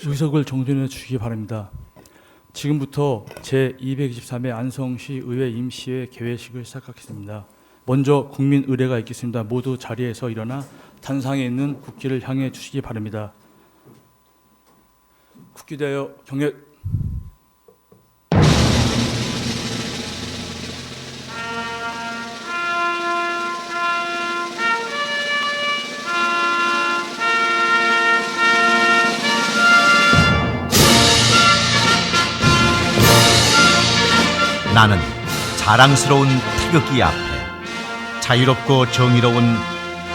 의석을 정돈해 주시기 바랍니다. 지금부터 제223회 안성시 의회 임시회 개회식을 시작하겠습니다. 먼저 국민 의례가 있겠습니다. 모두 자리에서 일어나 단상에 있는 국기를 향해 주시기 바랍니다. 국기 대하여 경례. 나는 자랑스러운 태극기 앞에 자유롭고 정의로운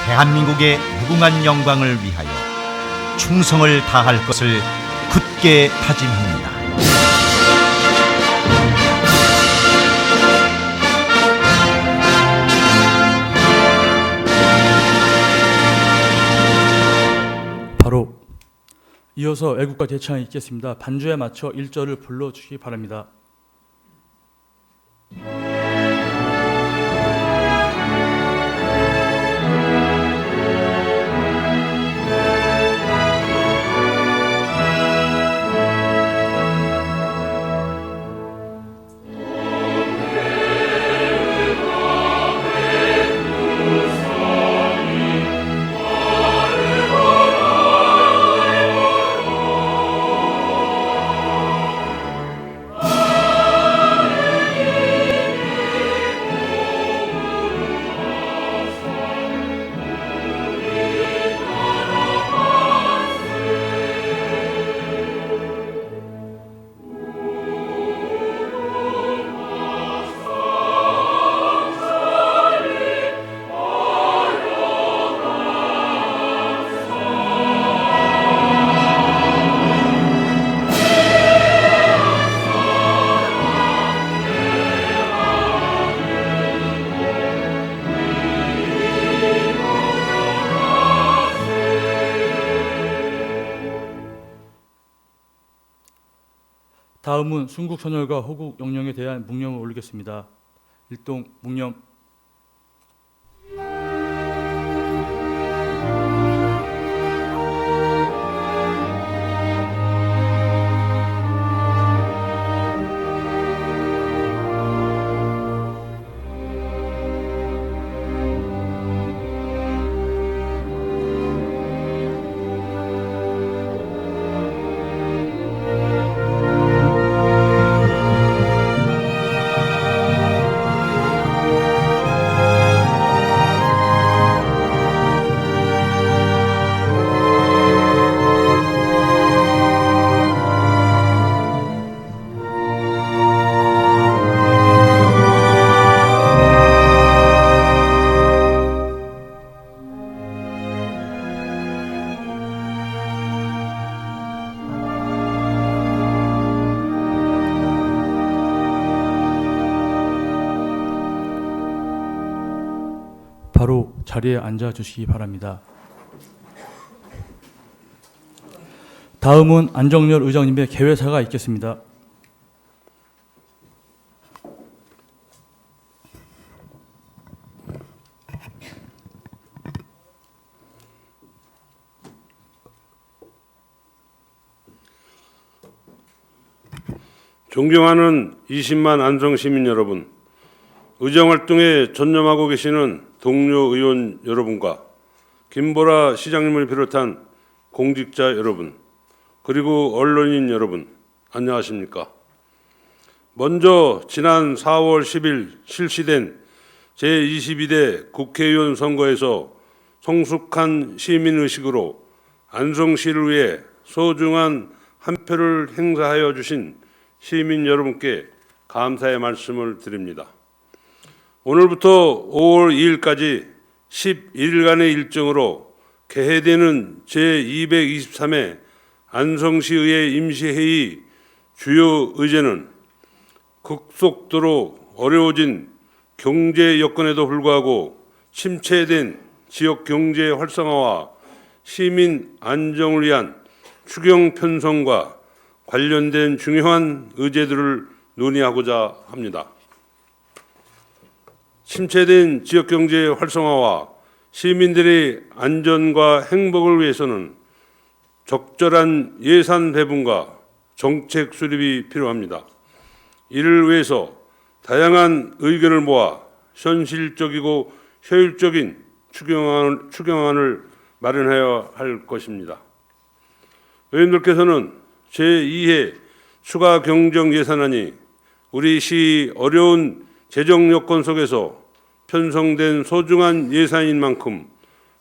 대한민국의 무궁한 영광을 위하여 충성을 다할 것을 굳게 다짐합니다. 바로 이어서 애국가 대창이 있겠습니다. 반주에 맞춰 1절을 불러주시기 바랍니다. 다음은 순국선열과 호국 영령에 대한 묵념을 올리겠습니다. 일동 묵념. 바로 자리에 앉아 주시기 바랍니다. 다음은 안정열 의장님의 개회사가 있겠습니다. 존경하는 20만 안성 시민 여러분, 의정활동에 전념하고 계시는 동료 의원 여러분과 김보라 시장님을 비롯한 공직자 여러분, 그리고 언론인 여러분, 안녕하십니까? 먼저 지난 4월 10일 실시된 제22대 국회의원 선거에서 성숙한 시민의식으로 안성시를 위해 소중한 한 표를 행사하여 주신 시민 여러분께 감사의 말씀을 드립니다. 오늘부터 5월 2일까지 11일간의 일정으로 개회되는 제223회 안성시의회 임시회의 주요 의제는 급속도로 어려워진 경제 여건에도 불구하고 침체된 지역 경제 활성화와 시민 안정을 위한 추경 편성과 관련된 중요한 의제들을 논의하고자 합니다. 침체된 지역경제 활성화와 시민들의 안전과 행복을 위해서는 적절한 예산 배분과 정책 수립이 필요합니다. 이를 위해서 다양한 의견을 모아 현실적이고 효율적인 추경안을 마련해야 할 것입니다. 의원들께서는 제2회 추가 경정 예산안이 우리 시 어려운 재정 여건 속에서 편성된 소중한 예산인 만큼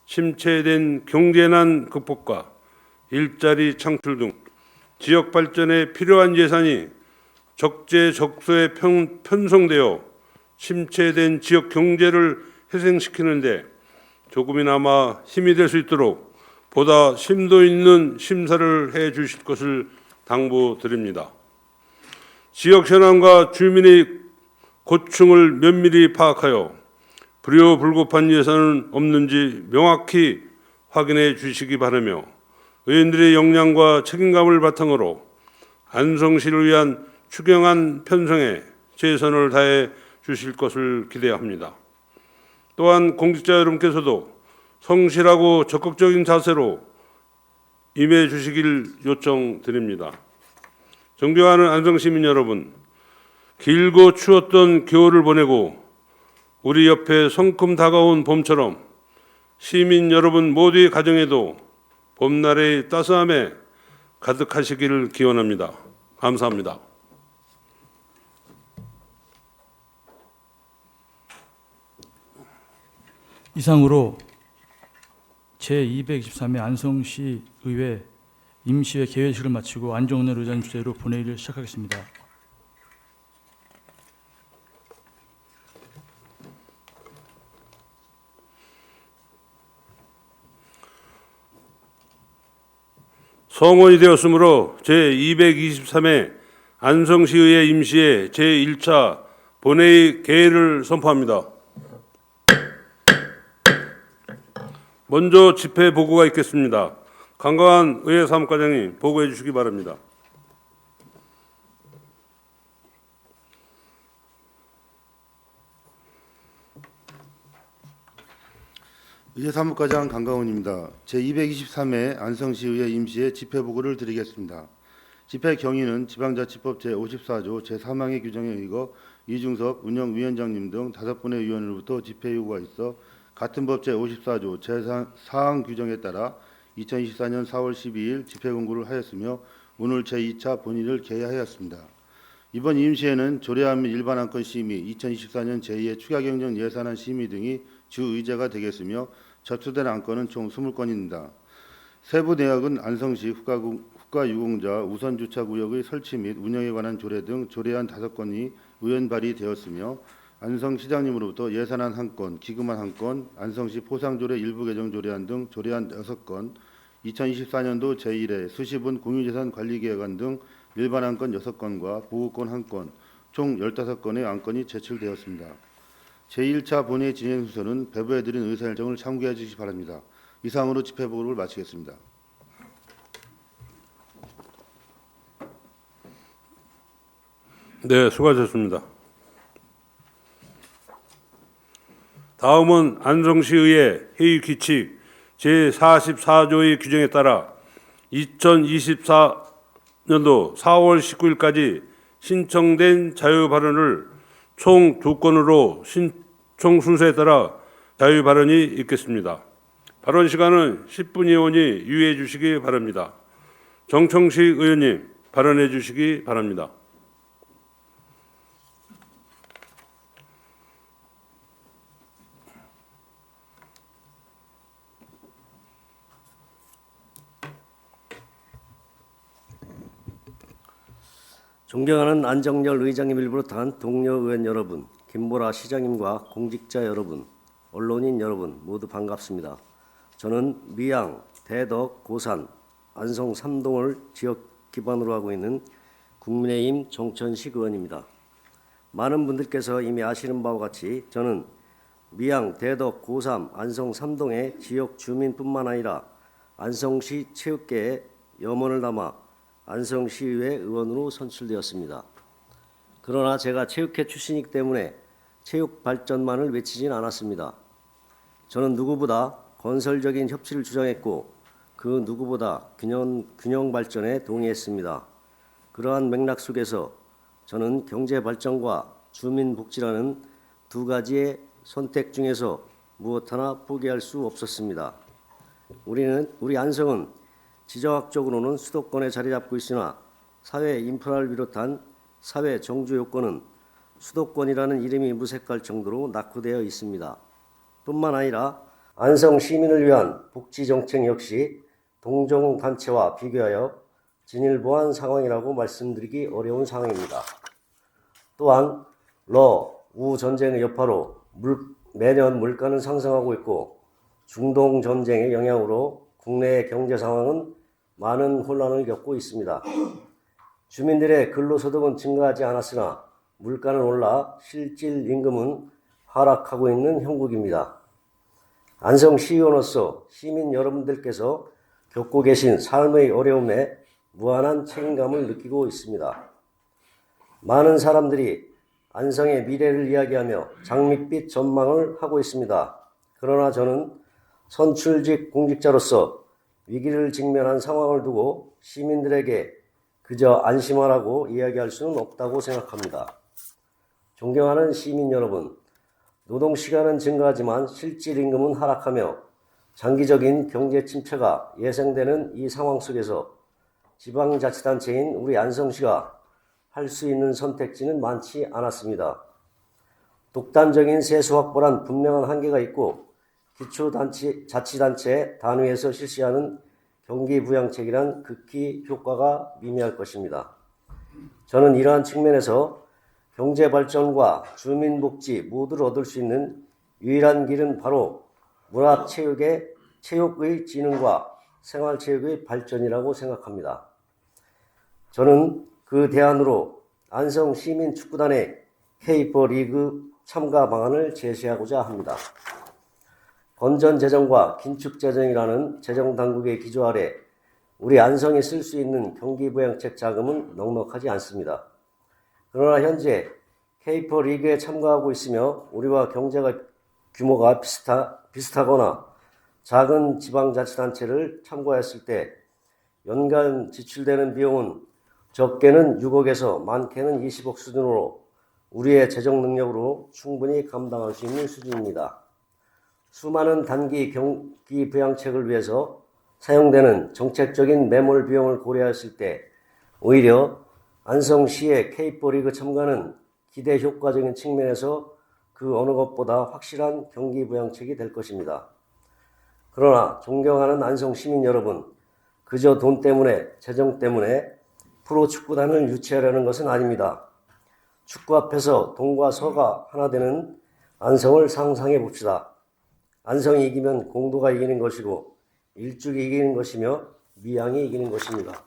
침체된 경제난 극복과 일자리 창출 등 지역 발전에 필요한 예산이 적재적소에 편성되어 침체된 지역 경제를 회생시키는 데 조금이나마 힘이 될 수 있도록 보다 심도 있는 심사를 해 주실 것을 당부드립니다. 지역 현안과 주민의 고충을 면밀히 파악하여 불효불급한 예산은 없는지 명확히 확인해 주시기 바라며 의원들의 역량과 책임감을 바탕으로 안성시를 위한 추경안 편성에 최선을 다해 주실 것을 기대합니다. 또한 공직자 여러분께서도 성실하고 적극적인 자세로 임해 주시길 요청드립니다. 존경하는 안성시민 여러분, 길고 추웠던 겨울을 보내고 우리 옆에 성큼 다가온 봄처럼 시민 여러분 모두의 가정에도 봄날의 따스함에 가득하시기를 기원합니다. 감사합니다. 이상으로 제223회 안성시 의회 임시회 개회식을 마치고 안종래 의장 주재로 본회의를 시작하겠습니다. 성원이 되었으므로 제223회 안성시의회 임시회 제1차 본회의 개회를 선포합니다. 먼저 집회 보고가 있겠습니다. 강광한 의회 사무과장님 보고해 주시기 바랍니다. 의회 사무과장 강강훈입니다. 제223회 안성시의회 임시회 집회 보고를 드리겠습니다. 집회 경위는 지방자치법 제54조 제3항의 규정에 의거 이중섭 운영위원장님 등 5분의 위원으로부터 집회 요구가 있어 같은 법 제54조 제4항 규정에 따라 2024년 4월 12일 집회 공고를 하였으며 오늘 제2차 본회의를 개회하였습니다. 이번 임시회는 조례안 및 일반 안건 심의, 2024년 제2회 추가경정 예산안 심의 등이 주 의제가 되겠으며 접수된 안건은 총 20건입니다. 세부 내역은 안성시 국가유공자 우선주차구역의 설치 및 운영에 관한 조례 등 조례안 5건이 의원 발의되었으며 안성시장님으로부터 예산안 1건, 기금안 1건, 안성시 포상조례 일부 개정 조례안 등 조례안 6건, 2024년도 제1회 수시분 공유재산 관리계획안 등 일반 안건 6건과 보호권 1건, 총 15건의 안건이 제출되었습니다. 제1차 본회의 진행 순서는 배부해드린 의사일정을 참고해 주시기 바랍니다. 이상으로 집회 보고를 마치겠습니다. 네, 수고하셨습니다. 다음은 안성시의회 회의 규칙 제44조의 규정에 따라 2024년도 4월 19일까지 신청된 자유 발언을 총 2건으로 신청 순서에 따라 자유 발언이 있겠습니다. 발언 시간은 10분 의원이 유의해 주시기 바랍니다. 정청식 의원님 발언해 주시기 바랍니다. 존경하는 안정열 의장님을 비롯한 동료 의원 여러분, 김보라 시장님과 공직자 여러분, 언론인 여러분 모두 반갑습니다. 저는 미양, 대덕, 고산, 안성 3동을 지역 기반으로 하고 있는 국민의힘 정천식 의원입니다. 많은 분들께서 이미 아시는 바와 같이 저는 미양, 대덕, 고삼, 안성 3동의 지역 주민뿐만 아니라 안성시 체육계에 염원을 담아 안성시의회 의원으로 선출되었습니다. 그러나 제가 체육회 출신이기 때문에 체육 발전만을 외치진 않았습니다. 저는 누구보다 건설적인 협치를 주장했고 그 누구보다 균형 발전에 동의했습니다. 그러한 맥락 속에서 저는 경제 발전과 주민 복지라는 두 가지의 선택 중에서 무엇 하나 포기할 수 없었습니다. 우리 안성은 지정학적으로는 수도권에 자리 잡고 있으나 사회 인프라를 비롯한 사회 정주 요건은 수도권이라는 이름이 무색할 정도로 낙후되어 있습니다. 뿐만 아니라 안성 시민을 위한 복지 정책 역시 동종 단체와 비교하여 진일보한 상황이라고 말씀드리기 어려운 상황입니다. 또한 우 전쟁의 여파로 매년 물가는 상승하고 있고 중동 전쟁의 영향으로 국내의 경제 상황은 많은 혼란을 겪고 있습니다. 주민들의 근로소득은 증가하지 않았으나 물가는 올라 실질 임금은 하락하고 있는 형국입니다. 안성시의원으로서 시민 여러분들께서 겪고 계신 삶의 어려움에 무한한 책임감을 느끼고 있습니다. 많은 사람들이 안성의 미래를 이야기하며 장밋빛 전망을 하고 있습니다. 그러나 저는 선출직 공직자로서 위기를 직면한 상황을 두고 시민들에게 그저 안심하라고 이야기할 수는 없다고 생각합니다. 존경하는 시민 여러분, 노동시간은 증가하지만 실질 임금은 하락하며 장기적인 경제 침체가 예상되는 이 상황 속에서 지방자치단체인 우리 안성시가 할 수 있는 선택지는 많지 않았습니다. 독단적인 세수 확보란 분명한 한계가 있고 기초자치단체 단위에서 실시하는 경기부양책이란 극히 효과가 미미할 것입니다. 저는 이러한 측면에서 경제발전과 주민복지 모두를 얻을 수 있는 유일한 길은 바로 문화체육의 진흥과 생활체육의 발전이라고 생각합니다. 저는 그 대안으로 안성 시민축구단의 K4 리그 참가 방안을 제시하고자 합니다. 건전재정과 긴축재정이라는 재정당국의 기조 아래 우리 안성이 쓸 수 있는 경기부양책 자금은 넉넉하지 않습니다. 그러나 현재 K4 리그에 참가하고 있으며 우리와 경제가 규모가 비슷하거나 작은 지방자치단체를 참고했을 때 연간 지출되는 비용은 적게는 6억에서 많게는 20억 수준으로 우리의 재정 능력으로 충분히 감당할 수 있는 수준입니다. 수많은 단기 경기 부양책을 위해서 사용되는 정책적인 매몰 비용을 고려했을 때 오히려 안성시의 K4 리그 참가는 기대 효과적인 측면에서 그 어느 것보다 확실한 경기 부양책이 될 것입니다. 그러나 존경하는 안성 시민 여러분, 그저 돈 때문에, 재정 때문에 프로축구단을 유치하려는 것은 아닙니다. 축구 앞에서 동과 서가 하나 되는 안성을 상상해 봅시다. 안성이 이기면 공도가 이기는 것이고 일죽이 이기는 것이며 미양이 이기는 것입니다.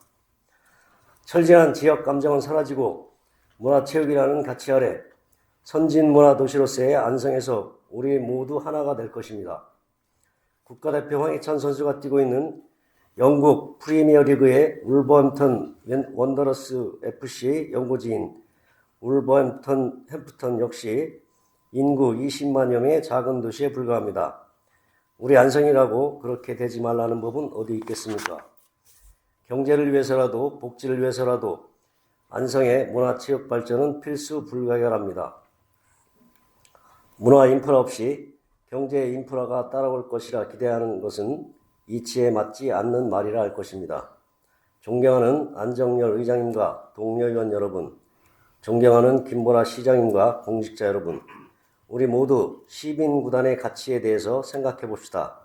철저한 지역 감정은 사라지고 문화체육이라는 가치 아래 선진문화도시로서의 안성에서 우리 모두 하나가 될 것입니다. 국가대표 황희찬 선수가 뛰고 있는 영국 프리미어리그의 울버햄턴 원더러스 FC 연고지인 울버햄프턴 역시 인구 20만여 명의 작은 도시에 불과합니다. 우리 안성이라고 그렇게 되지 말라는 법은 어디 있겠습니까? 경제를 위해서라도 복지를 위해서라도 안성의 문화체육 발전은 필수 불가결합니다. 문화 인프라 없이 경제 인프라가 따라올 것이라 기대하는 것은 이치에 맞지 않는 말이라 할 것입니다. 존경하는 안정열 의장님과 동료의원 여러분, 존경하는 김보라 시장님과 공직자 여러분, 우리 모두 시민구단의 가치에 대해서 생각해 봅시다.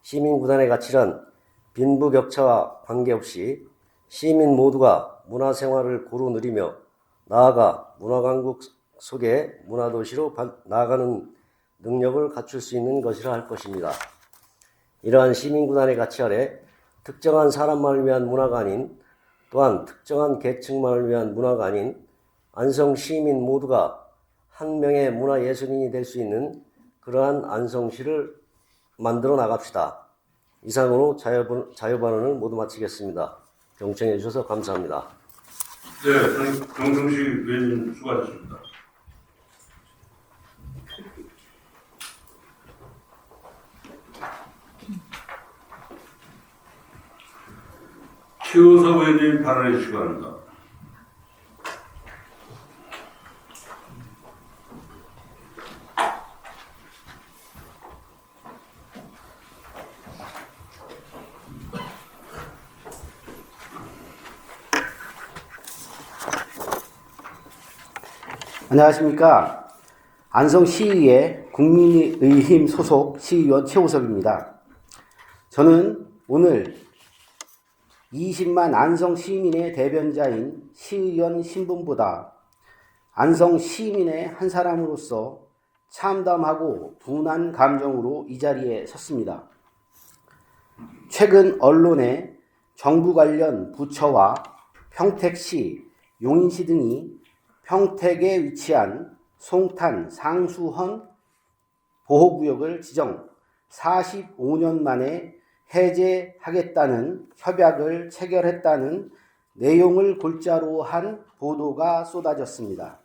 시민구단의 가치란 빈부격차와 관계없이 시민 모두가 문화생활을 고루 누리며 나아가 문화강국 속의 문화도시로 나아가는 능력을 갖출 수 있는 것이라 할 것입니다. 이러한 시민구단의 가치 아래 특정한 사람만을 위한 문화가 아닌 또한 특정한 계층만을 위한 문화가 아닌 안성 시민 모두가 한 명의 문화예술인이 될 수 있는 그러한 안성시를 만들어 나갑시다. 이상으로 자유발언을 모두 마치겠습니다. 경청해 주셔서 감사합니다. 네, 정성식 의원님 수고하셨습니다. 최우석 의원님 발언해 주시기 바랍니다. 안녕하십니까. 안성시의회 국민의힘 소속 시의원 최우석입니다. 저는 오늘 20만 안성 시민의 대변자인 시의원 신분보다 안성 시민의 한 사람으로서 참담하고 분한 감정으로 이 자리에 섰습니다. 최근 언론에 정부 관련 부처와 평택시, 용인시 등이 평택에 위치한 송탄 상수헌 보호구역을 지정 45년 만에 해제하겠다는 협약을 체결했다는 내용을 골자로 한 보도가 쏟아졌습니다.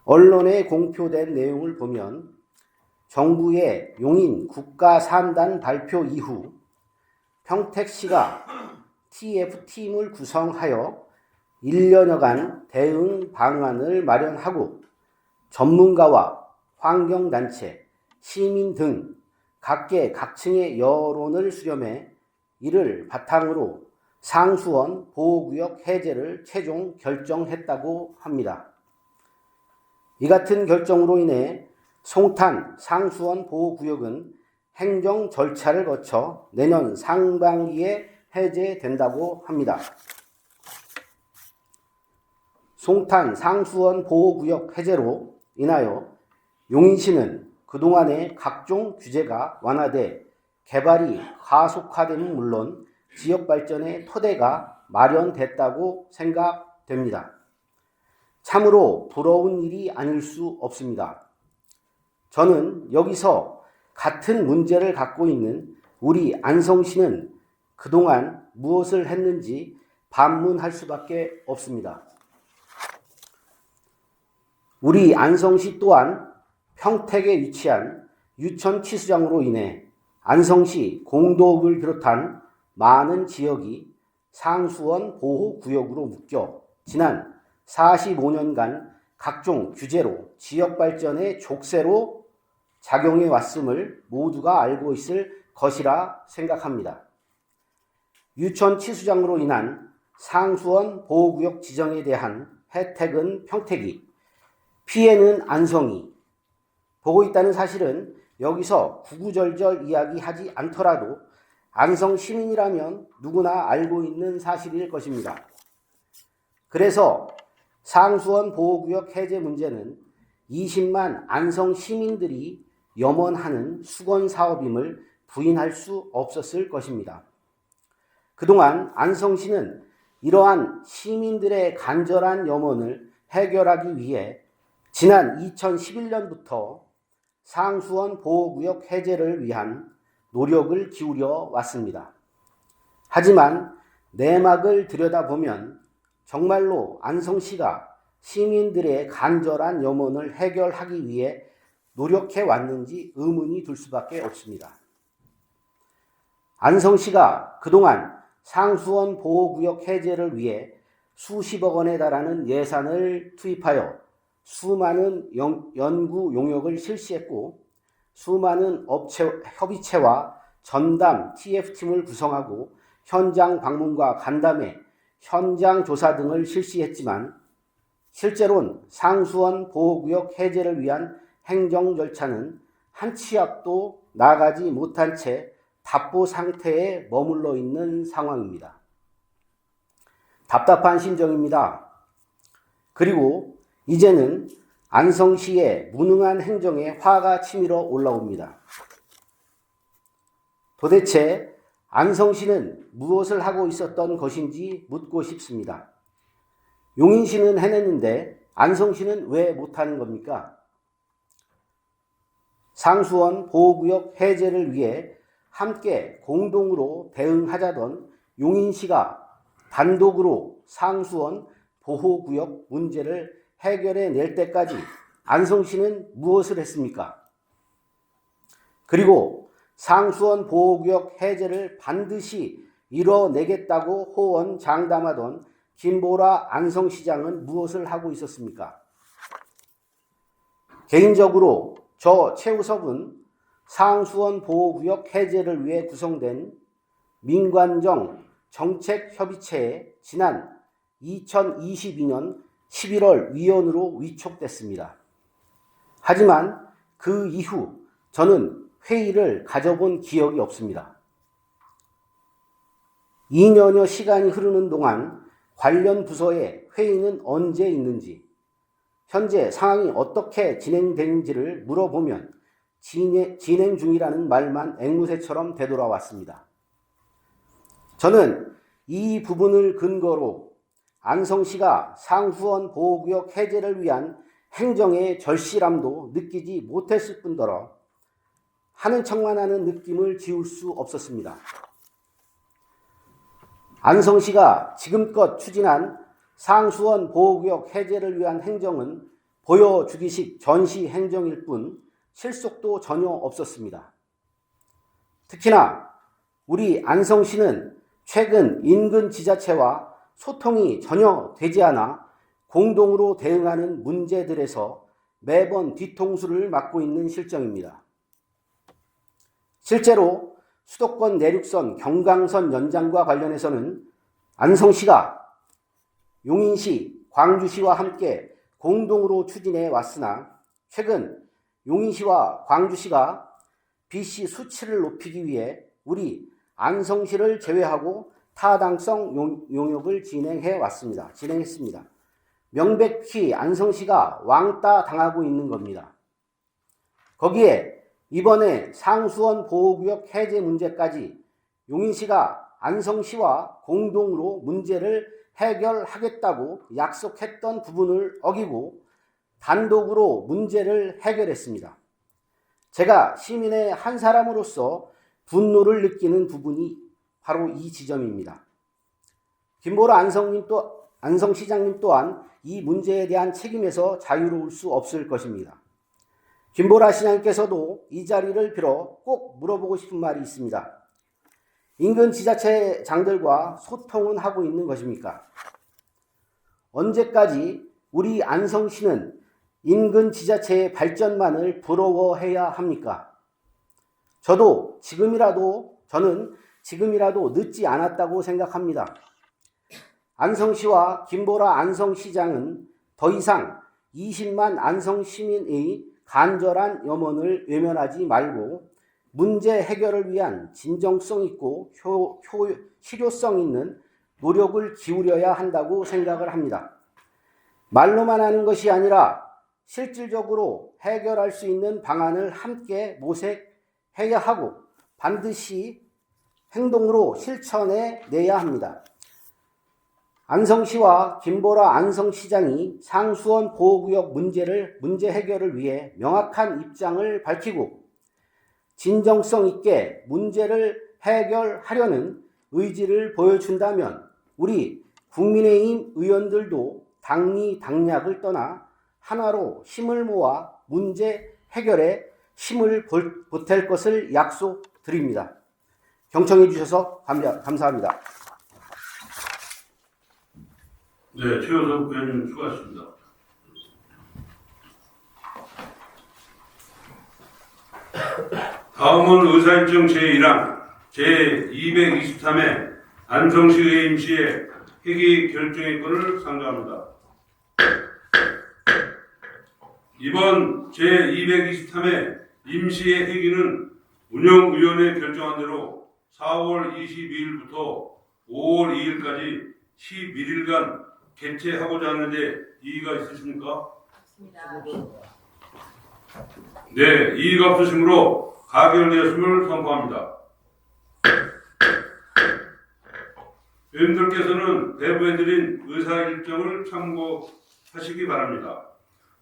언론에 공표된 내용을 보면 정부의 용인 국가3단 발표 이후 평택시가 TF팀을 구성하여 1년여간 대응 방안을 마련하고 전문가와 환경단체, 시민 등 각계각층의 여론을 수렴해 이를 바탕으로 상수원 보호구역 해제를 최종 결정했다고 합니다. 이 같은 결정으로 인해 송탄 상수원 보호구역은 행정 절차를 거쳐 내년 상반기에 해제된다고 합니다. 송탄 상수원 보호구역 해제로 인하여 용인시는 그동안의 각종 규제가 완화돼 개발이 가속화됨은 물론 지역 발전의 토대가 마련됐다고 생각됩니다. 참으로 부러운 일이 아닐 수 없습니다. 저는 여기서 같은 문제를 갖고 있는 우리 안성시는 그동안 무엇을 했는지 반문할 수밖에 없습니다. 우리 안성시 또한 평택에 위치한 유천 치수장으로 인해 안성시 공도읍을 비롯한 많은 지역이 상수원 보호구역으로 묶여 지난 45년간 각종 규제로 지역 발전의 족쇄로 작용해 왔음을 모두가 알고 있을 것이라 생각합니다. 유천 치수장으로 인한 상수원 보호구역 지정에 대한 혜택은 평택이, 피해는 안성이 보고 있다는 사실은 여기서 구구절절 이야기하지 않더라도 안성 시민이라면 누구나 알고 있는 사실일 것입니다. 그래서 상수원 보호구역 해제 문제는 20만 안성 시민들이 염원하는 수건 사업임을 부인할 수 없었을 것입니다. 그동안 안성시는 이러한 시민들의 간절한 염원을 해결하기 위해 지난 2011년부터 상수원 보호구역 해제를 위한 노력을 기울여 왔습니다. 하지만 내막을 들여다보면 정말로 안성시가 시민들의 간절한 염원을 해결하기 위해 노력해 왔는지 의문이 들 수밖에 없습니다. 안성시가 그동안 상수원 보호구역 해제를 위해 수십억 원에 달하는 예산을 투입하여 수많은 연구 용역을 실시했고 수많은 협의체와 전담 TF팀을 구성하고 현장 방문과 간담회, 현장 조사 등을 실시했지만 실제로는 상수원 보호구역 해제를 위한 행정 절차는 한 치 앞도 나가지 못한 채 답보 상태에 머물러 있는 상황입니다. 답답한 심정입니다. 그리고 이제는 안성시의 무능한 행정에 화가 치밀어 올라옵니다. 도대체 안성시는 무엇을 하고 있었던 것인지 묻고 싶습니다. 용인시는 해냈는데 안성시는 왜 못하는 겁니까? 상수원 보호구역 해제를 위해 함께 공동으로 대응하자던 용인시가 단독으로 상수원 보호구역 문제를 해결해 낼 때까지 안성시는 무엇을 했습니까? 그리고 상수원 보호구역 해제를 반드시 이뤄내겠다고 호언장담하던 김보라 안성시장은 무엇을 하고 있었습니까? 개인적으로 저 최우석은 상수원 보호구역 해제를 위해 구성된 민관정 정책협의체에 지난 2022년 11월 위원으로 위촉됐습니다. 하지만 그 이후 저는 회의를 가져본 기억이 없습니다. 2년여 시간이 흐르는 동안 관련 부서의 회의는 언제 있는지, 현재 상황이 어떻게 진행되는지를 물어보면 진행 중이라는 말만 앵무새처럼 되돌아왔습니다. 저는 이 부분을 근거로 안성시가 상수원 보호구역 해제를 위한 행정의 절실함도 느끼지 못했을 뿐더러 하는 척만 하는 느낌을 지울 수 없었습니다. 안성시가 지금껏 추진한 상수원 보호구역 해제를 위한 행정은 보여주기식 전시 행정일 뿐 실속도 전혀 없었습니다. 특히나 우리 안성시는 최근 인근 지자체와 소통이 전혀 되지 않아 공동으로 대응하는 문제들에서 매번 뒤통수를 맞고 있는 실정입니다. 실제로 수도권 내륙선 경강선 연장과 관련해서는 안성시가 용인시, 광주시와 함께 공동으로 추진해 왔으나 최근 용인시와 광주시가 BC 수치를 높이기 위해 우리 안성시를 제외하고 타당성 용역을 진행했습니다. 명백히 안성시가 왕따 당하고 있는 겁니다. 거기에 이번에 상수원 보호구역 해제 문제까지 용인시가 안성시와 공동으로 문제를 해결하겠다고 약속했던 부분을 어기고 단독으로 문제를 해결했습니다. 제가 시민의 한 사람으로서 분노를 느끼는 부분이 바로 이 지점입니다. 김보라 안성시장님 또한 이 문제에 대한 책임에서 자유로울 수 없을 것입니다. 김보라 시장님께서도 이 자리를 빌어 꼭 물어보고 싶은 말이 있습니다. 인근 지자체장들과 소통은 하고 있는 것입니까? 언제까지 우리 안성시는 인근 지자체의 발전만을 부러워해야 합니까? 저는 지금이라도 늦지 않았다고 생각합니다. 안성시와 김보라 안성시장은 더 이상 20만 안성시민의 간절한 염원을 외면하지 말고 문제 해결을 위한 진정성 있고 실효성 있는 노력을 기울여야 한다고 생각을 합니다. 말로만 하는 것이 아니라 실질적으로 해결할 수 있는 방안을 함께 모색해야 하고 반드시 행동으로 실천해 내야 합니다. 안성시와 김보라 안성시장이 상수원 보호구역 문제 해결을 위해 명확한 입장을 밝히고 진정성 있게 문제를 해결하려는 의지를 보여준다면 우리 국민의힘 의원들도 당리당략을 떠나 하나로 힘을 모아 문제 해결에 힘을 보탤 것을 약속드립니다. 경청해 주셔서 감사합니다. 네, 최우석 의원님 수고하셨습니다. 다음은 의사일정 제1항 제223회 안성시 의회 임시의 회기 결정의 건을 상정합니다. 이번 제223회 임시의 회기는 운영위원회 결정한 대로 4월 22일부터 5월 2일까지 11일간 개최하고자 하는데 이의가 있으십니까? 없습니다. 네, 이의가 없으시므로 가결되었음을 선포합니다. 의원님들께서는 배부해드린 의사일정을 참고하시기 바랍니다.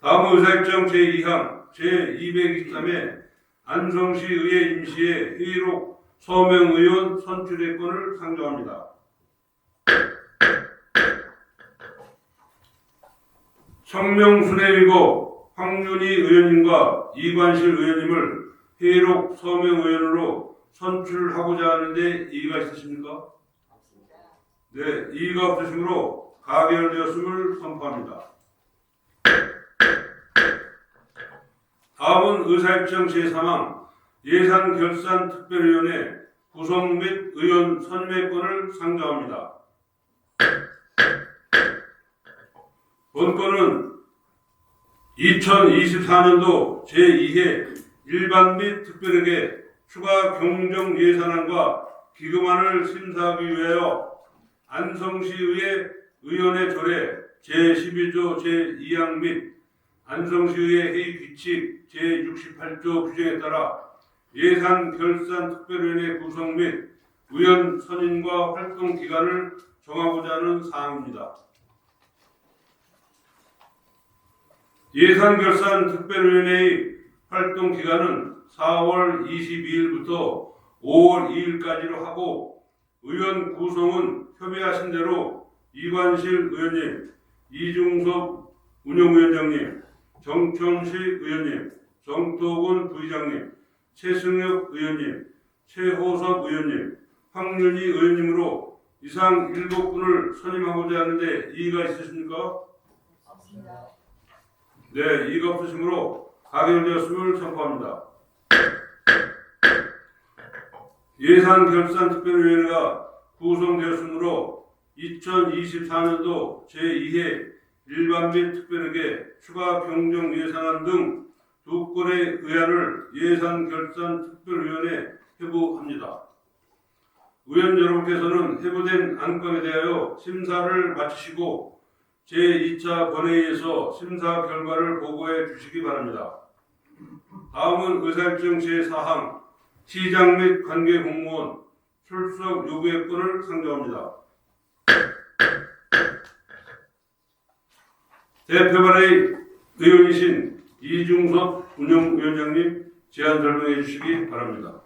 다음 의사일정 제2항 제223회 안성시의회 임시의 회의록 서명의원 선출의 건을 상정합니다. 성명순회이고 황윤희 의원님과 이관실 의원님을 회의록 서명 의원으로 선출하고자 하는데 이의가 있으십니까? 네, 이의가 없으시므로 가결되었음을 선포합니다. 다음은 의사일정 제3항 예산결산특별위원회 구성 및 의원 선임권을 상정합니다. 본건은 2024년도 제2회 일반 및 특별회계 추가 경정 예산안과 기금안을 심사하기 위하여 안성시의회 의원의 조례 제12조 제2항 및 안성시의회 회의 규칙 제68조 규정에 따라 예산결산특별위원회 구성 및 의원 선임과 활동 기간을 정하고자 하는 사항입니다. 예산결산특별위원회의 활동 기간은 4월 22일부터 5월 2일까지로 하고 의원 구성은 협의하신 대로 이관실 의원님, 이중섭 운영위원장님, 정청식 의원님, 정토근 부의장님, 최승혁 의원님, 최호섭 의원님, 황윤희 의원님으로 이상 7분을 선임하고자 하는데 이의가 있으십니까? 없습니다. 네, 이의가 없으시므로 가결되었음을 선포합니다. 예산결산특별위원회가 구성되었으므로 2024년도 제2회 일반 및 특별회계 추가 경정 예산안 등 2건의 의안을 예산결산특별위원회에 회부합니다. 의원 여러분께서는 회부된 안건에 대하여 심사를 마치시고 제2차 본회의에서 심사 결과를 보고해 주시기 바랍니다. 다음은 의사일정 제4항 시장 및 관계 공무원 출석 요구의 건을 상정합니다. 대표발의 의원이신 이중섭 운영위원장님 제안 설명해 주시기 바랍니다.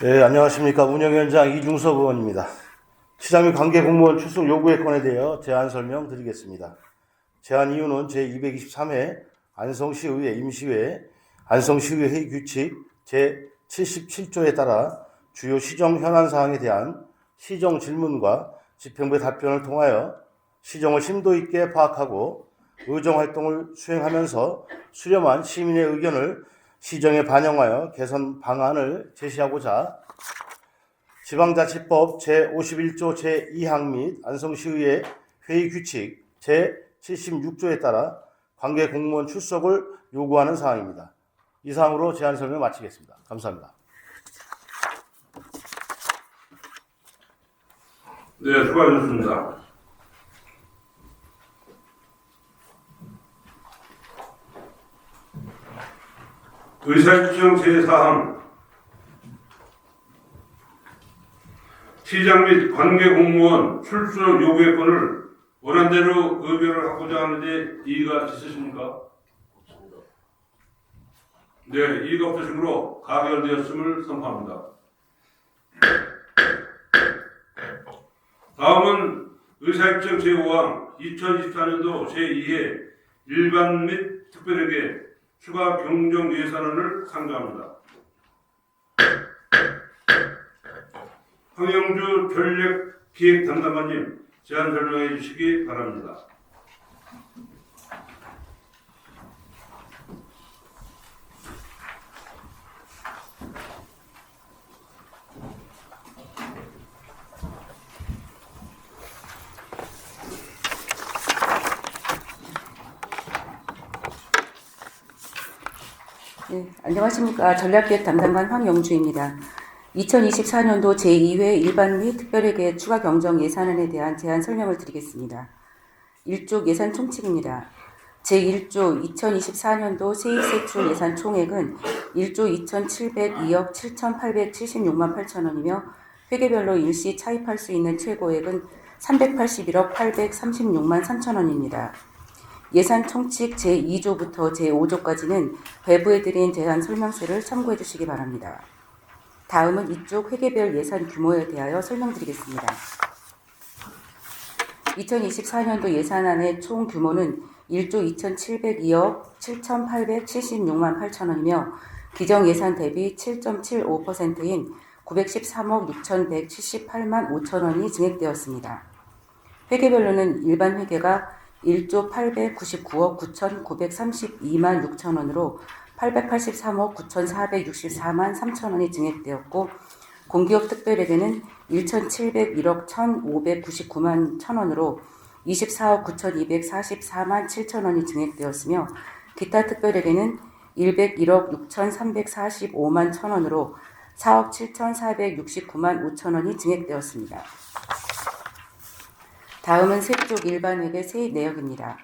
네, 안녕하십니까. 운영위원장 이중섭 의원입니다. 시장 및 관계 공무원 출석 요구의 건에 대하여 제안 설명드리겠습니다. 제안 이유는 제223회 안성시의회 임시회 안성시의회 회의 규칙 제77조에 따라 주요 시정 현안 사항에 대한 시정 질문과 집행부의 답변을 통하여 시정을 심도 있게 파악하고 의정 활동을 수행하면서 수렴한 시민의 의견을 시정에 반영하여 개선 방안을 제시하고자 지방자치법 제51조 제2항 및 안성시의회 회의 규칙 제76조에 따라 관계 공무원 출석을 요구하는 사항입니다. 이상으로 제안 설명 마치겠습니다. 감사합니다. 네, 수고하셨습니다. 의사일정 제4항 시장 및 관계 공무원 출석 요구의 건을 원안대로 의결을 하고자 하는데 이의가 있으십니까? 없습니다. 네, 이의가 없으시므로 가결되었음을 선포합니다. 다음은 의사일정 제5항 2024년도 제2회 일반 및 특별회계 추가 경정 예산안을 상정합니다. 황영주 전략기획 담당관님 제안 설명해 주시기 바랍니다. 네, 안녕하십니까. 전략기획 담당관 황영주입니다. 2024년도 제2회 일반 및 특별회계 추가 경정 예산안에 대한 제안 설명을 드리겠습니다. 1조 예산 총칙입니다. 제1조 2024년도 세입세출 예산 총액은 1조 2,702억 7,876만 8천원이며 회계별로 일시 차입할 수 있는 최고액은 381억 836만 3천원입니다. 예산 총칙 제2조부터 제5조까지는 배부해드린 제안 설명서를 참고해 주시기 바랍니다. 다음은 이쪽 회계별 예산 규모에 대하여 설명드리겠습니다. 2024년도 예산안의 총 규모는 1조 2,702억 7,876만 8천원이며 기정 예산 대비 7.75%인 913억 6,178만 5천원이 증액되었습니다. 회계별로는 일반 회계가 1조 899억 9,932만 6천원으로 883억 9,464만 3천원이 증액되었고 공기업 특별회계는 1,701억 1,599만 1천원으로 24억 9,244만 7천원이 증액되었으며 기타 특별회계는 101억 6,345만 1천원으로 4억 7,469만 5천원이 증액되었습니다. 다음은 세쪽 일반회계 세입 내역입니다.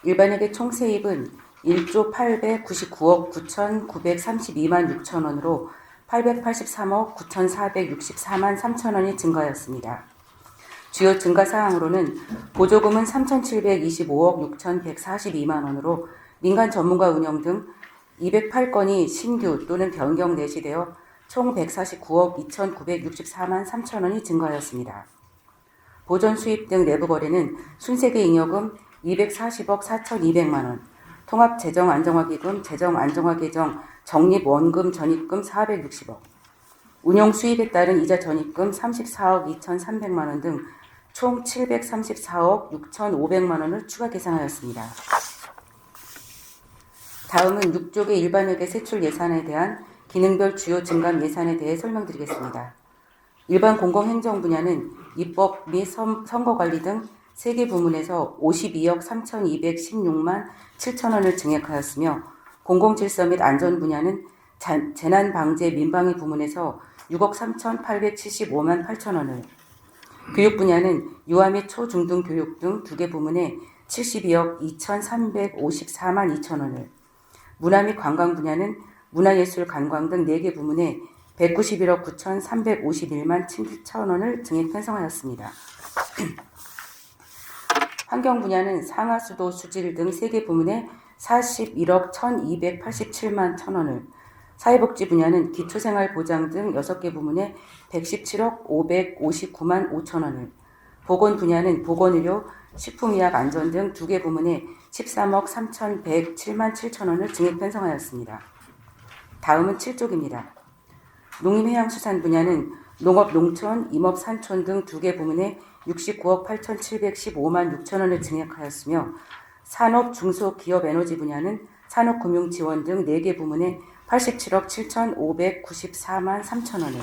일반회계 총 세입은 1조 899억 9,932만 6천원으로 883억 9,464만 3천원이 증가하였습니다. 주요 증가 사항으로는 보조금은 3,725억 6,142만 원으로 민간 전문가 운영 등 208건이 신규 또는 변경 내시되어 총 149억 2,964만 3천원이 증가하였습니다. 보전 수입 등 내부 거래는 순세계 잉여금 240억 4,200만 원, 통합 재정 안정화 기금 재정 안정화 계정 적립 원금 전입금 460억, 운용 수익에 따른 이자 전입금 34억 2,300만 원 등 총 734억 6,500만 원을 추가 계상하였습니다. 다음은 6조의 일반회계 세출 예산에 대한 기능별 주요 증감 예산에 대해 설명드리겠습니다. 일반 공공행정 분야는 입법 및 선거관리 등 3개 부문에서 52억 3,216만 7천원을 증액하였으며 공공질서 및 안전 분야는 재난방재 민방위 부문에서 6억 3,875만 8천원을, 교육 분야는 유아 및 초중등 교육 등 2개 부문에 72억 2,354만 2천원을, 문화 및 관광 분야는 문화예술 관광 등 4개 부문에 191억 9,351만 7천원을 증액 편성하였습니다. 환경 분야는 상하수도 수질 등 3개 부문에 41억 1,287만 1천원을, 사회복지 분야는 기초생활보장 등 6개 부문에 117억 559만 5천원을, 보건 분야는 보건의료, 식품의약 안전 등 2개 부문에 13억 3,107만 7천원을 증액 편성하였습니다. 다음은 7쪽입니다. 농림해양수산 분야는 농업, 농촌, 임업, 산촌 등 2개 부문에 69억 8,715만 6천원을 증액하였으며 산업, 중소기업 에너지 분야는 산업금융지원 등 4개 부문에 87억 7,594만 3천원을,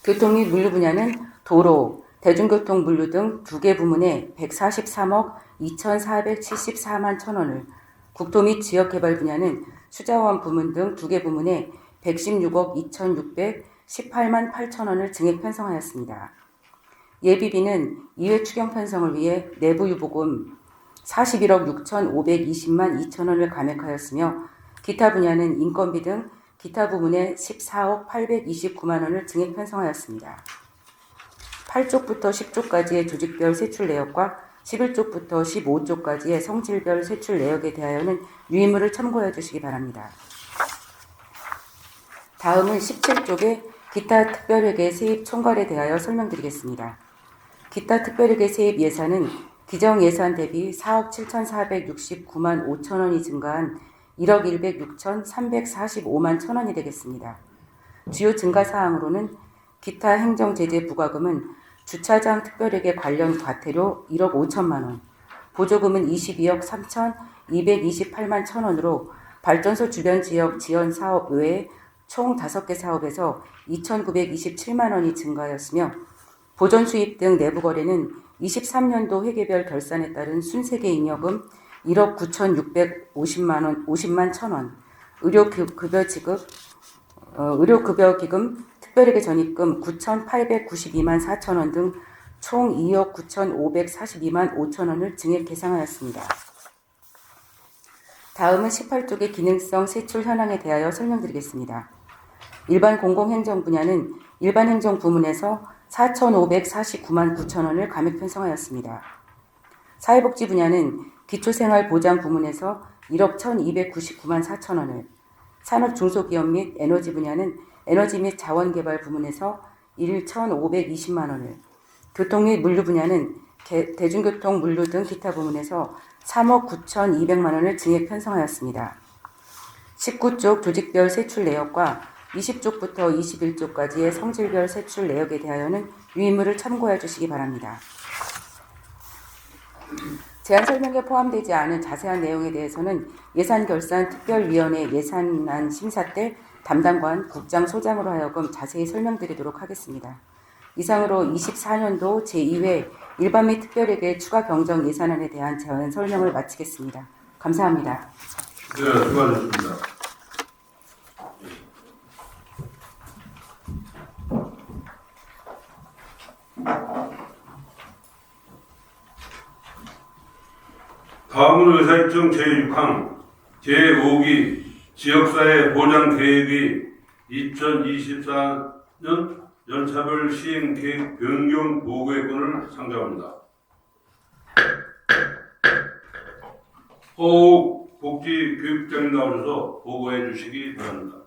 교통 및 물류 분야는 도로, 대중교통 물류 등 2개 부문에 143억 2,474만 1천원을, 국토 및 지역개발 분야는 수자원 부문 등 2개 부문에 116억 2,618만 8천원을 증액 편성하였습니다. 예비비는 2회 추경 편성을 위해 내부 유보금 41억 6,520만 2천원을 감액하였으며 기타 분야는 인건비 등 기타 부문에 14억 829만 원을 증액 편성하였습니다. 8쪽부터 10쪽까지의 조직별 세출 내역과 11쪽부터 15쪽까지의 성질별 세출 내역에 대하여는 유의물을 참고해 주시기 바랍니다. 다음은 17쪽의 기타 특별회계 세입 총괄에 대하여 설명드리겠습니다. 기타 특별회계 세입 예산은 기정 예산 대비 4억 7,469만 5천원이 증가한 1억 106천 345만 1천원이 되겠습니다. 주요 증가 사항으로는 기타 행정제재 부과금은 주차장 특별회계 관련 과태료 1억 5천만 원, 보조금은 22억 3,228만 1천원으로 발전소 주변 지역 지원 사업 외에 총 5개 사업에서 2,927만 원이 증가하였으며 보전 수입 등 내부 거래는 23년도 회계별 결산에 따른 순세계 잉여금 1억 9,650만 1천원, 의료급여 기금 특별회계 전입금 9,892만 4천원 등 총 2억 9,542만 5천원을 증액 계상하였습니다. 다음은 18쪽의 기능성 세출 현황에 대하여 설명드리겠습니다. 일반 공공행정 분야는 일반 행정 부문에서 4,549만 9천원을 감액 편성하였습니다. 사회복지 분야는 기초생활보장 부문에서 1억 1,299만 4천원을, 산업 중소기업 및 에너지 분야는 에너지 및 자원개발 부문에서 1,520만 원을, 교통 및 물류 분야는 대중교통, 물류 등 기타 부문에서 3억 9,200만 원을 증액 편성하였습니다. 19쪽 조직별 세출 내역과 20쪽부터 21쪽까지의 성질별 세출 내역에 대하여는 유인물을 참고해 주시기 바랍니다. 제안 설명에 포함되지 않은 자세한 내용에 대해서는 예산결산특별위원회 예산안 심사 때 담당관 국장 소장으로 하여금 자세히 설명드리도록 하겠습니다. 이상으로 24년도 제2회 일반 및 특별회계 추가 경정 예산안에 대한 제안 설명을 마치겠습니다. 감사합니다. 네, 수고하셨습니다. 다음은 의사일정 제6항 제5기 지역사회 보장 계획이 2024년 연차별 시행 계획 변경 보고의 건을 상정합니다. 호욱 복지교육장님 나오셔서 보고해 주시기 바랍니다.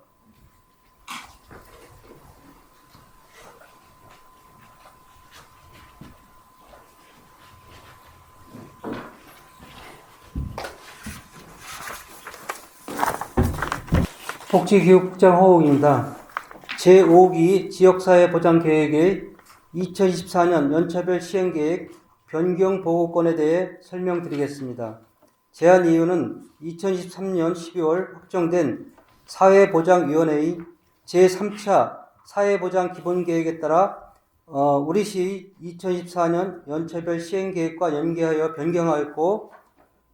복지교육국장 허욱입니다. 제5기 지역사회보장계획의 2024년 연차별 시행계획 변경 보고건에 대해 설명드리겠습니다. 제안 이유는 2023년 12월 확정된 사회보장위원회의 제3차 사회보장기본계획에 따라 우리시 2024년 연차별 시행계획과 연계하여 변경하였고,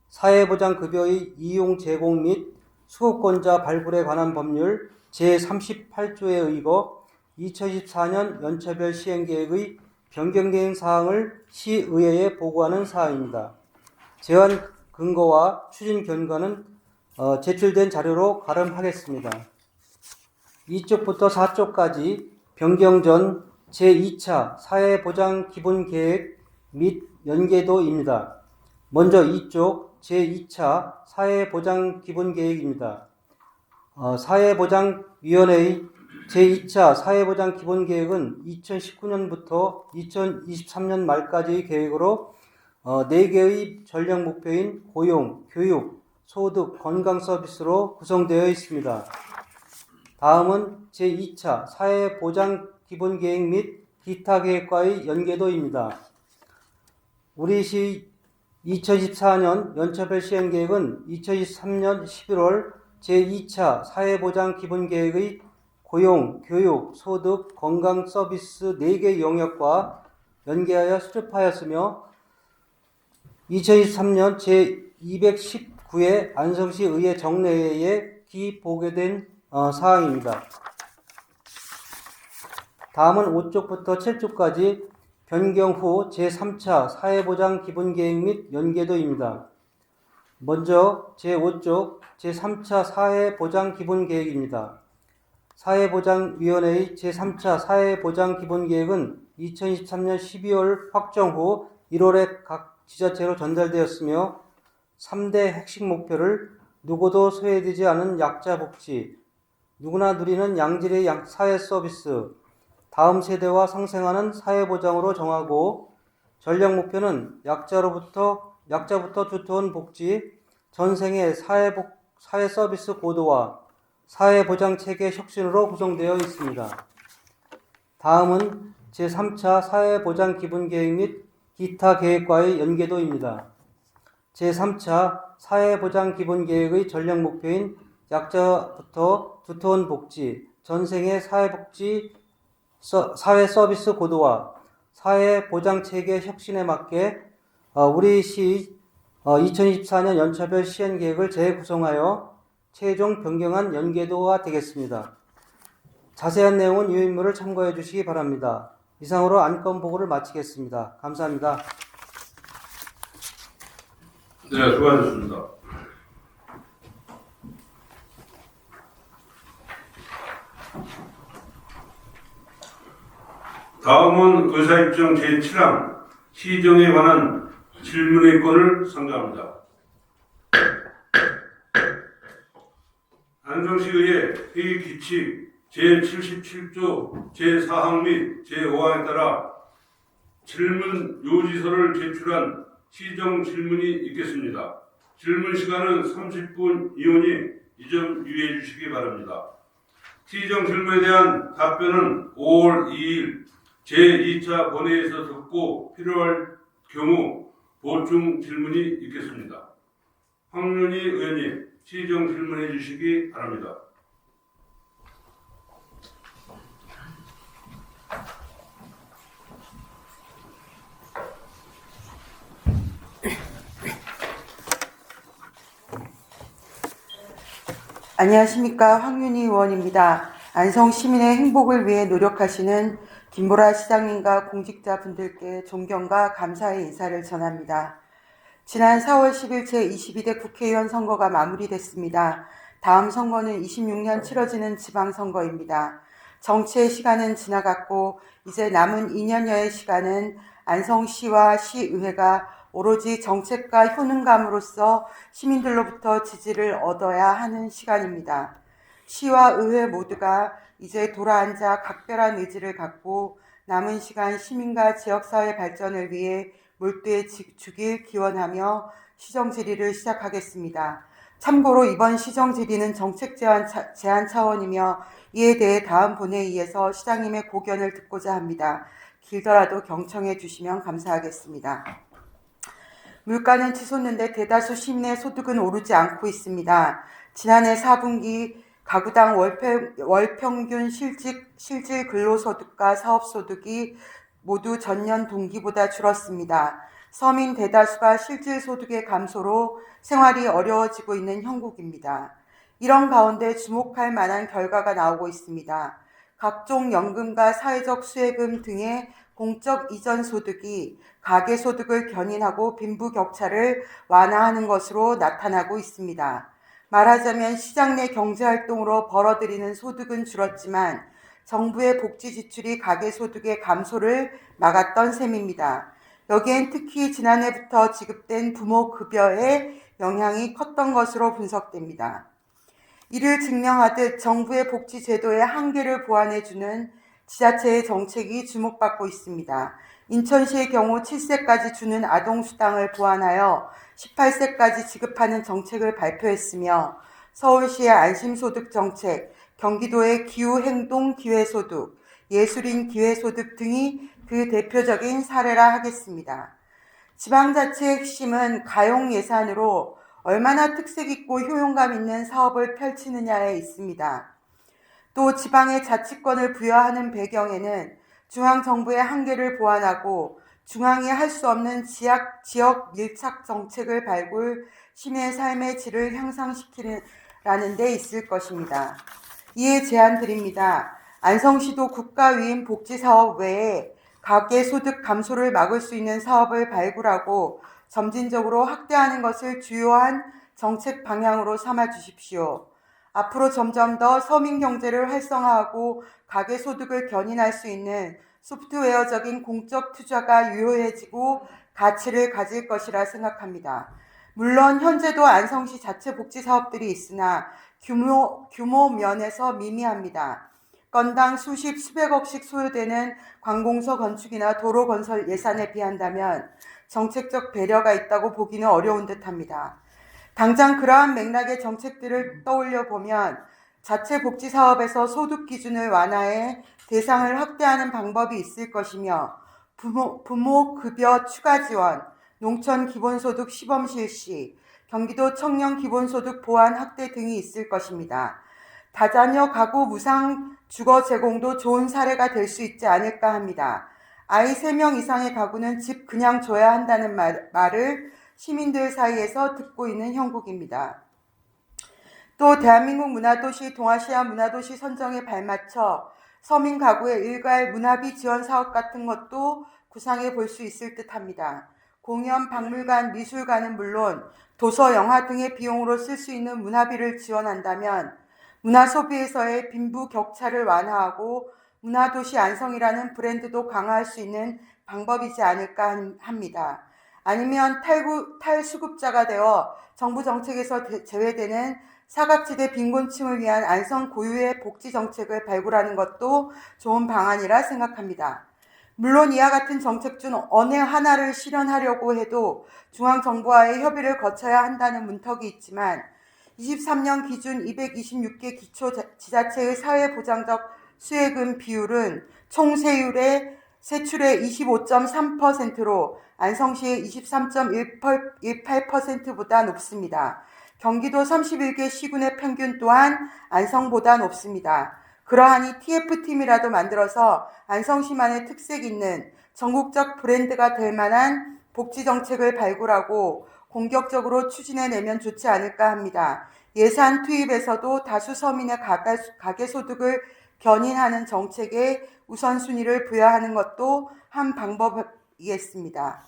사회보장급여의 이용 제공 및 수급권자 발굴에 관한 법률 제38조에 의거 2024년 연차별 시행계획의 변경된 사항을 시의회에 보고하는 사항입니다. 제안 근거와 추진 결과는 제출된 자료로 가름하겠습니다. 2쪽부터 4쪽까지 변경 전 제2차 사회보장기본계획 및 연계도입니다. 먼저 2쪽 제2차 사회보장기본계획입니다. 사회보장위원회의 제2차 사회보장기본계획은 2019년부터 2023년 말까지의 계획으로 4개의 전략 목표인 고용, 교육, 소득, 건강 서비스로 구성되어 있습니다. 다음은 제2차 사회보장기본계획 및 기타 계획과의 연계도입니다. 우리시 2024년 연차별 시행계획은 2023년 11월 제2차 사회보장기본계획의 고용, 교육, 소득, 건강 서비스 4개 영역과 연계하여 수립하였으며 2023년 제219회 안성시 의회 정례회에 기보고된 사항입니다. 다음은 5쪽부터 7쪽까지 변경 후 제3차 사회보장기본계획 및 연계도입니다. 먼저 제5쪽 제3차 사회보장기본계획입니다. 사회보장위원회의 제3차 사회보장기본계획은 2023년 12월 확정 후 1월에 각 지자체로 전달되었으며 3대 핵심 목표를 누구도 소외되지 않은 약자 복지, 누구나 누리는 양질의 사회 서비스, 다음 세대와 상생하는 사회보장으로 정하고, 전략 목표는 약자부터 두터운 복지, 전생의 사회 서비스 고도화, 사회보장 체계 혁신으로 구성되어 있습니다. 다음은 제3차 사회보장기본계획 및 기타 계획과의 연계도입니다. 제3차 사회보장기본계획의 전략 목표인 약자부터 두터운 복지, 전생의 사회 서비스 고도화, 사회보장체계 혁신에 맞게 우리시 2024년 연차별 시행계획을 재구성하여 최종 변경한 연계도가 되겠습니다. 자세한 내용은 유인물을 참고해 주시기 바랍니다. 이상으로 안건 보고를 마치겠습니다. 감사합니다. 네, 수고하셨습니다. 다음은 의사일정 제7항 시정에 관한 질문의 건을 상정합니다. 안성시의회 회의 규칙 제77조 제4항 및 제5항에 따라 질문 요지서를 제출한 시정 질문이 있겠습니다. 질문 시간은 30분 이오니 이 점 유의해 주시기 바랍니다. 시정 질문에 대한 답변은 5월 2일 제2차 본회의에서 듣고 필요할 경우 보충 질문이 있겠습니다. 황윤희 의원님, 시정 질문해 주시기 바랍니다. 안녕하십니까. 황윤희 의원입니다. 안성 시민의 행복을 위해 노력하시는 김보라 시장님과 공직자분들께 존경과 감사의 인사를 전합니다. 지난 4월 10일 제22대 국회의원 선거가 마무리됐습니다. 다음 선거는 26년 치러지는 지방선거입니다. 정치의 시간은 지나갔고 이제 남은 2년여의 시간은 안성시와 시의회가 오로지 정책과 효능감으로써 시민들로부터 지지를 얻어야 하는 시간입니다. 시와 의회 모두가 이제 돌아앉아 각별한 의지를 갖고 남은 시간 시민과 지역사회 발전을 위해 몰두해 주길 기원하며 시정질의를 시작하겠습니다. 참고로 이번 시정질의는 정책 제안 차원이며 이에 대해 다음 본회의에서 시장님의 고견을 듣고자 합니다. 길더라도 경청해 주시면 감사하겠습니다. 물가는 치솟는데 대다수 시민의 소득은 오르지 않고 있습니다. 지난해 4분기 가구당 월평균 실질 근로소득과 사업소득이 모두 전년 동기보다 줄었습니다. 서민 대다수가 실질 소득의 감소로 생활이 어려워지고 있는 형국입니다. 이런 가운데 주목할 만한 결과가 나오고 있습니다. 각종 연금과 사회적 수혜금 등의 공적 이전 소득이 가계소득을 견인하고 빈부격차를 완화하는 것으로 나타나고 있습니다. 말하자면 시장 내 경제활동으로 벌어들이는 소득은 줄었지만 정부의 복지 지출이 가계소득의 감소를 막았던 셈입니다. 여기엔 특히 지난해부터 지급된 부모급여의 영향이 컸던 것으로 분석됩니다. 이를 증명하듯 정부의 복지 제도의 한계를 보완해주는 지자체의 정책이 주목받고 있습니다. 인천시의 경우 7세까지 주는 아동수당을 보완하여 18세까지 지급하는 정책을 발표했으며 서울시의 안심소득 정책, 경기도의 기후행동기회소득, 예술인 기회소득 등이 그 대표적인 사례라 하겠습니다. 지방자치의 핵심은 가용 예산으로 얼마나 특색 있고 효용감 있는 사업을 펼치느냐에 있습니다. 또 지방의 자치권을 부여하는 배경에는 중앙정부의 한계를 보완하고 중앙이 할 수 없는 지역 밀착 정책을 발굴 시민의 삶의 질을 향상시키라는 데 있을 것입니다. 이에 제안드립니다. 안성시도 국가위임 복지사업 외에 가계소득 감소를 막을 수 있는 사업을 발굴하고 점진적으로 확대하는 것을 주요한 정책 방향으로 삼아 주십시오. 앞으로 점점 더 서민 경제를 활성화하고 가계소득을 견인할 수 있는 소프트웨어적인 공적 투자가 유효해지고 가치를 가질 것이라 생각합니다. 물론 현재도 안성시 자체 복지 사업들이 있으나 규모 면에서 미미합니다. 건당 수백억씩 소요되는 관공서 건축이나 도로 건설 예산에 비한다면 정책적 배려가 있다고 보기는 어려운 듯합니다. 당장 그러한 맥락의 정책들을 떠올려 보면 자체 복지 사업에서 소득 기준을 완화해 대상을 확대하는 방법이 있을 것이며 부모 급여 추가 지원, 농촌 기본소득 시범 실시, 경기도 청년 기본소득 보완 확대 등이 있을 것입니다. 다자녀 가구 무상 주거 제공도 좋은 사례가 될 수 있지 않을까 합니다. 아이 3명 이상의 가구는 집 그냥 줘야 한다는 말을 시민들 사이에서 듣고 있는 형국입니다. 또 대한민국 문화도시 동아시아 문화도시 선정에 발맞춰 서민 가구의 일괄 문화비 지원 사업 같은 것도 구상해 볼 수 있을 듯합니다. 공연, 박물관, 미술관은 물론 도서, 영화 등의 비용으로 쓸 수 있는 문화비를 지원한다면 문화소비에서의 빈부격차를 완화하고 문화도시 안성이라는 브랜드도 강화할 수 있는 방법이지 않을까 합니다. 아니면 탈수급자가 되어 정부 정책에서 제외되는 사각지대 빈곤층을 위한 안성 고유의 복지 정책을 발굴하는 것도 좋은 방안이라 생각합니다. 물론 이와 같은 정책 중 어느 하나를 실현하려고 해도 중앙정부와의 협의를 거쳐야 한다는 문턱이 있지만 23년 기준 226개 기초지자체의 사회보장적 수혜금 비율은 총 세출의 25.3%로 안성시의 23.18%보다 높습니다. 경기도 31개 시군의 평균 또한 안성보다 높습니다. 그러하니 TF팀이라도 만들어서 안성시만의 특색 있는 전국적 브랜드가 될 만한 복지정책을 발굴하고 공격적으로 추진해내면 좋지 않을까 합니다. 예산 투입에서도 다수 서민의 가계소득을 견인하는 정책에 우선순위를 부여하는 것도 한 방법이겠습니다.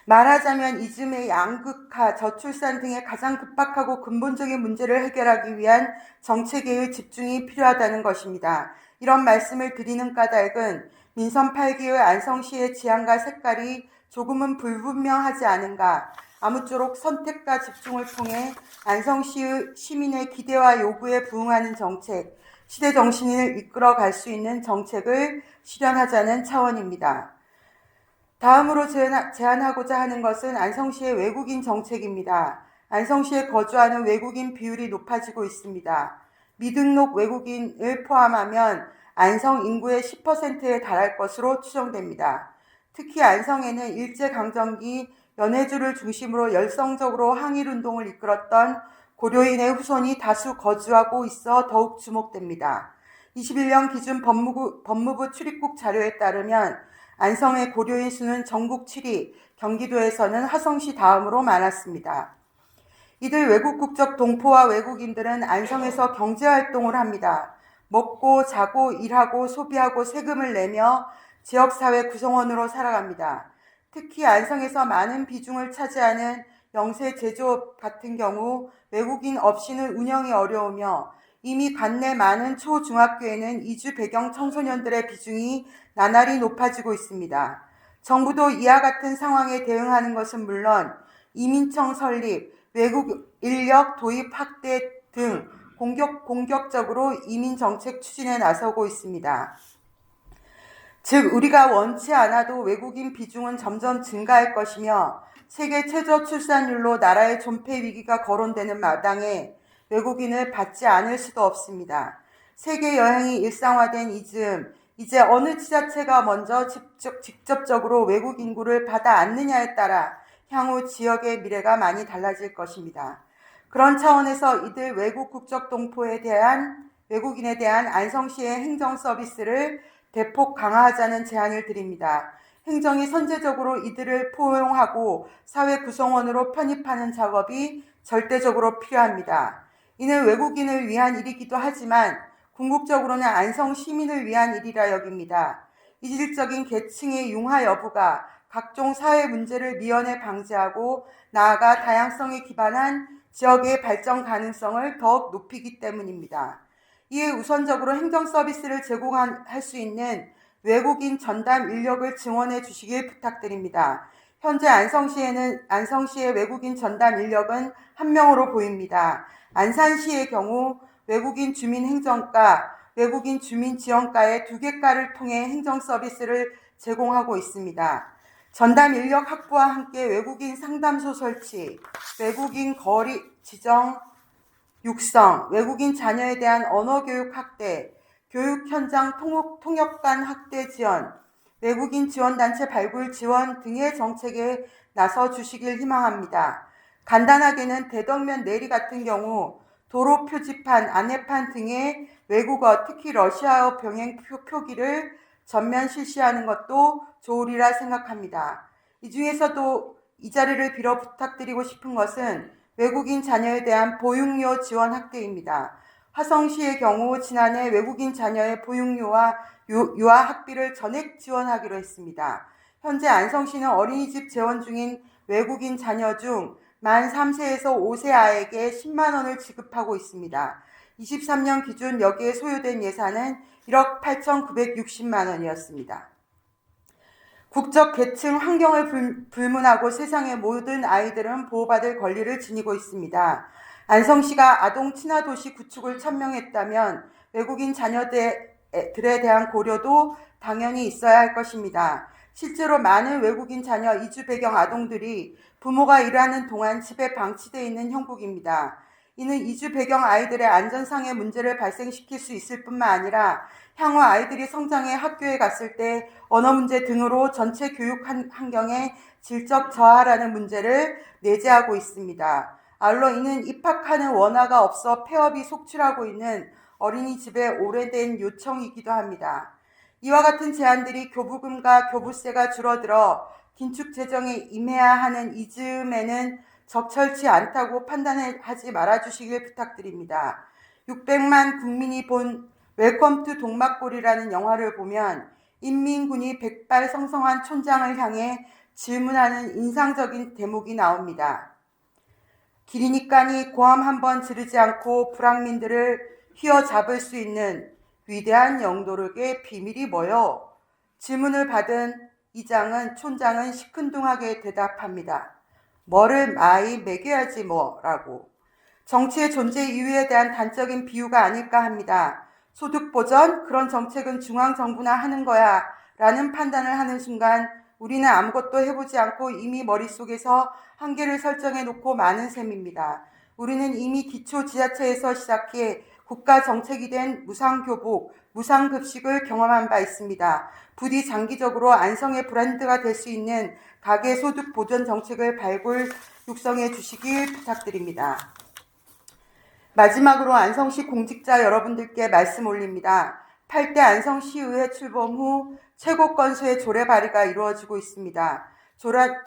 말하자면 이즘의 양극화, 저출산 등의 가장 급박하고 근본적인 문제를 해결하기 위한 정책의 집중이 필요하다는 것입니다. 이런 말씀을 드리는 까닭은 민선 8기의 안성시의 지향과 색깔이 조금은 불분명하지 않은가, 아무쪼록 선택과 집중을 통해 안성시의 시민의 기대와 요구에 부응하는 정책, 시대 정신을 이끌어갈 수 있는 정책을 실현하자는 차원입니다. 다음으로 제안하고자 하는 것은 안성시의 외국인 정책입니다. 안성시에 거주하는 외국인 비율이 높아지고 있습니다. 미등록 외국인을 포함하면 안성 인구의 10%에 달할 것으로 추정됩니다. 특히 안성에는 일제강점기 연해주를 중심으로 열성적으로 항일운동을 이끌었던 고려인의 후손이 다수 거주하고 있어 더욱 주목됩니다. 21년 기준 법무부 출입국 자료에 따르면 안성의 고려인 수는 전국 7위, 경기도에서는 화성시 다음으로 많았습니다. 이들 외국 국적 동포와 외국인들은 안성에서 경제활동을 합니다. 먹고 자고 일하고 소비하고 세금을 내며 지역사회 구성원으로 살아갑니다. 특히 안성에서 많은 비중을 차지하는 영세 제조업 같은 경우 외국인 없이는 운영이 어려우며 이미 관내 많은 초중학교에는 이주 배경 청소년들의 비중이 나날이 높아지고 있습니다. 정부도 이와 같은 상황에 대응하는 것은 물론 이민청 설립, 외국 인력 도입 확대 등 공격적으로 이민 정책 추진에 나서고 있습니다. 즉 우리가 원치 않아도 외국인 비중은 점점 증가할 것이며 세계 최저 출산율로 나라의 존폐 위기가 거론되는 마당에 외국인을 받지 않을 수도 없습니다. 세계 여행이 일상화된 이즈음, 이제 어느 지자체가 먼저 직접적으로 외국 인구를 받아 안느냐에 따라 향후 지역의 미래가 많이 달라질 것입니다. 그런 차원에서 이들 외국 국적 동포에 대한 외국인에 대한 안성시의 행정 서비스를 대폭 강화하자는 제안을 드립니다. 행정이 선제적으로 이들을 포용하고 사회 구성원으로 편입하는 작업이 절대적으로 필요합니다. 이는 외국인을 위한 일이기도 하지만 궁극적으로는 안성 시민을 위한 일이라 여깁니다. 이질적인 계층의 융화 여부가 각종 사회 문제를 미연에 방지하고 나아가 다양성에 기반한 지역의 발전 가능성을 더욱 높이기 때문입니다. 이에 우선적으로 행정 서비스를 제공할 수 있는 외국인 전담 인력을 증원해 주시길 부탁드립니다. 현재 안성시의 외국인 전담 인력은 1명으로 보입니다. 안산시의 경우 외국인 주민 행정과 외국인 주민 지원과의 2개 과를 통해 행정 서비스를 제공하고 있습니다. 전담 인력 확보와 함께 외국인 상담소 설치, 외국인 거리 지정 육성, 외국인 자녀에 대한 언어교육 확대, 교육 현장 통역관 확대 지원, 외국인 지원단체 발굴 지원 등의 정책에 나서 주시길 희망합니다. 간단하게는 대덕면 내리 같은 경우 도로 표지판, 안내판 등의 외국어, 특히 러시아어 병행 표기를 전면 실시하는 것도 좋으리라 생각합니다. 이 중에서도 이 자리를 빌어 부탁드리고 싶은 것은 외국인 자녀에 대한 보육료 지원 확대입니다. 화성시의 경우 지난해 외국인 자녀의 보육료와 유아 학비를 전액 지원하기로 했습니다. 현재 안성시는 어린이집 재원 중인 외국인 자녀 중 만 3세에서 5세 아이에게 10만 원을 지급하고 있습니다. 23년 기준 여기에 소요된 예산은 1억 8,960만 원이었습니다. 국적, 계층, 환경을 불문하고 세상의 모든 아이들은 보호받을 권리를 지니고 있습니다. 안성시가 아동 친화도시 구축을 천명했다면 외국인 자녀들에 대한 고려도 당연히 있어야 할 것입니다. 실제로 많은 외국인 자녀 이주 배경 아동들이 부모가 일하는 동안 집에 방치되어 있는 형국입니다. 이는 이주 배경 아이들의 안전상의 문제를 발생시킬 수 있을 뿐만 아니라 향후 아이들이 성장해 학교에 갔을 때 언어 문제 등으로 전체 교육 환경의 질적 저하라는 문제를 내재하고 있습니다. 아울러 이는 입학하는 원화가 없어 폐업이 속출하고 있는 어린이집의 오래된 요청이기도 합니다. 이와 같은 제안들이 교부금과 교부세가 줄어들어 긴축 재정에 임해야 하는 이 즈음에는 적절치 않다고 판단하지 말아주시길 부탁드립니다. 600만 국민이 본 웰컴 투 동막골이라는 영화를 보면 인민군이 백발성성한 촌장을 향해 질문하는 인상적인 대목이 나옵니다. 길이니까니 고함 한번 지르지 않고 불황민들을 휘어잡을 수 있는 위대한 영도력의 비밀이 뭐요? 질문을 받은 촌장은 시큰둥하게 대답합니다. 뭐를 많이 먹여야지 뭐라고. 정치의 존재 이유에 대한 단적인 비유가 아닐까 합니다. 소득 보전, 그런 정책은 중앙정부나 하는 거야 라는 판단을 하는 순간 우리는 아무것도 해보지 않고 이미 머릿속에서 한계를 설정해 놓고 많은 셈입니다. 우리는 이미 기초지자체에서 시작해 국가정책이 된 무상교복, 무상급식을 경험한 바 있습니다. 부디 장기적으로 안성의 브랜드가 될 수 있는 가계소득 보전 정책을 발굴 육성해 주시길 부탁드립니다. 마지막으로 안성시 공직자 여러분들께 말씀 올립니다. 8대 안성시의회 출범 후 최고 건수의 조례 발의가 이루어지고 있습니다.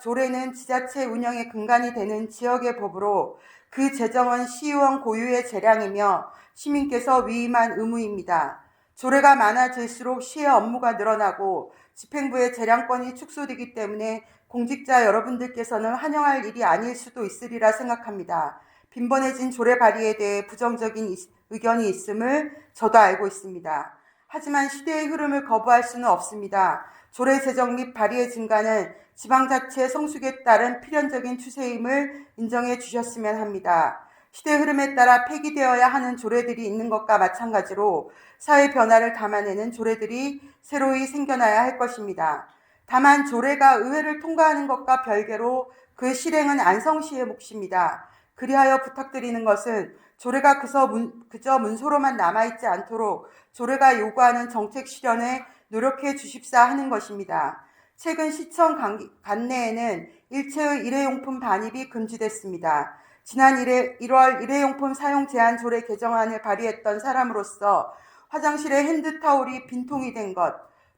조례는 지자체 운영의 근간이 되는 지역의 법으로 그 재정은 시의원 고유의 재량이며 시민께서 위임한 의무입니다. 조례가 많아질수록 시의 업무가 늘어나고 집행부의 재량권이 축소되기 때문에 공직자 여러분들께서는 환영할 일이 아닐 수도 있으리라 생각합니다. 빈번해진 조례 발의에 대해 부정적인 의견이 있음을 저도 알고 있습니다. 하지만 시대의 흐름을 거부할 수는 없습니다. 조례 제정 및 발의의 증가는 지방자치의 성숙에 따른 필연적인 추세임을 인정해 주셨으면 합니다. 시대 흐름에 따라 폐기되어야 하는 조례들이 있는 것과 마찬가지로 사회 변화를 담아내는 조례들이 새로이 생겨나야 할 것입니다. 다만 조례가 의회를 통과하는 것과 별개로 그 실행은 안성시의 몫입니다. 그리하여 부탁드리는 것은 조례가 그저 문서로만 남아있지 않도록 조례가 요구하는 정책 실현에 노력해 주십사 하는 것입니다. 최근 시청 관내에는 일체의 일회용품 반입이 금지됐습니다. 지난 1월 일회용품 사용 제한 조례 개정안을 발의했던 사람으로서 화장실에 핸드타올이 빈통이 된 것,